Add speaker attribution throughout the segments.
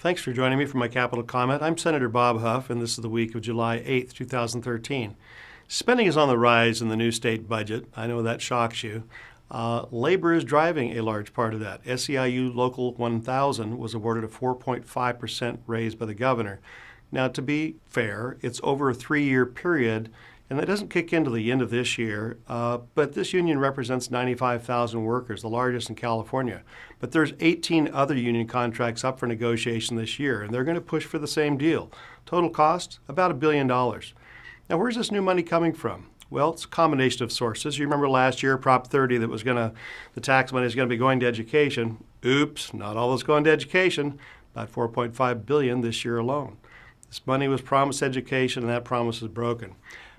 Speaker 1: Thanks for joining me for my Capital Comment. I'm Senator Bob Huff, and this is the week of July 8th, 2013. Spending is on the rise in the new state budget. I know that shocks you. Labor is driving a large part of that. SEIU Local 1000 was awarded a 4.5% raise by the governor. Now, to be fair, it's over a 3-year period, and that doesn't kick into the end of this year, but this union represents 95,000 workers, the largest in California. But there's 18 other union contracts up for negotiation this year, and they're going to push for the same deal. Total cost, about $1 billion. Now, where's this new money coming from? Well, it's a combination of sources. You remember last year, Prop 30, the tax money is going to be going to education. Oops, not all is going to education, about $4.5 billion this year alone. This money was promised education, and that promise is broken.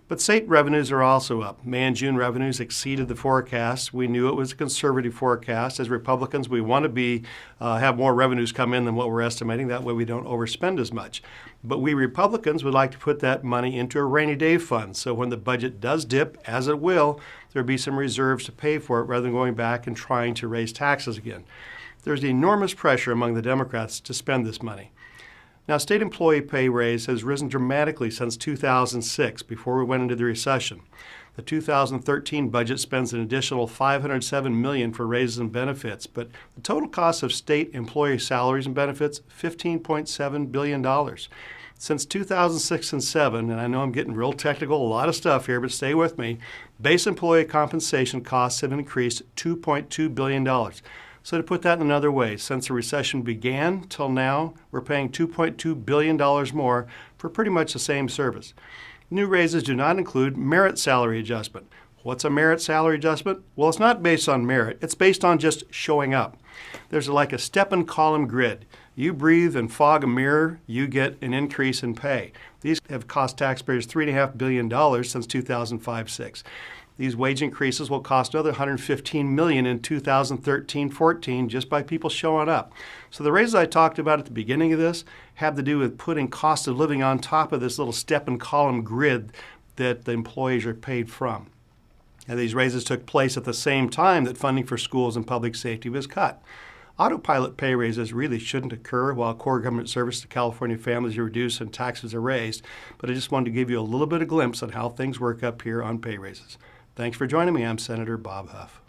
Speaker 1: But state revenues are also up. May and June revenues exceeded the forecast. We knew it was a conservative forecast. As Republicans, we want to have more revenues come in than what we're estimating. That way we don't overspend as much. But we Republicans would like to put that money into a rainy day fund. So when the budget does dip, as it will, there'll be some reserves to pay for it rather than going back and trying to raise taxes again. There's enormous pressure among the Democrats to spend this money. Now, state employee pay raise has risen dramatically since 2006, before we went into the recession. The 2013 budget spends an additional $507 million for raises and benefits, but the total cost of state employee salaries and benefits, $15.7 billion. Since 2006 and 7, and I know I'm getting real technical, a lot of stuff here, but stay with me, base employee compensation costs have increased $2.2 billion. So to put that in another way, since the recession began till now, we're paying $2.2 billion more for pretty much the same service. New raises do not include merit salary adjustment. What's a merit salary adjustment? Well, it's not based on merit. It's based on just showing up. There's like a step and column grid. You breathe and fog a mirror, you get an increase in pay. These have cost taxpayers $3.5 billion since 2005-06. These wage increases will cost another $115 million in 2013-14 just by people showing up. So the raises I talked about at the beginning of this have to do with putting cost of living on top of this little step and column grid that the employees are paid from. And these raises took place at the same time that funding for schools and public safety was cut. Autopilot pay raises really shouldn't occur while core government service to California families are reduced and taxes are raised, but I just wanted to give you a little bit of glimpse on how things work up here on pay raises. Thanks for joining me. I'm Senator Bob Huff.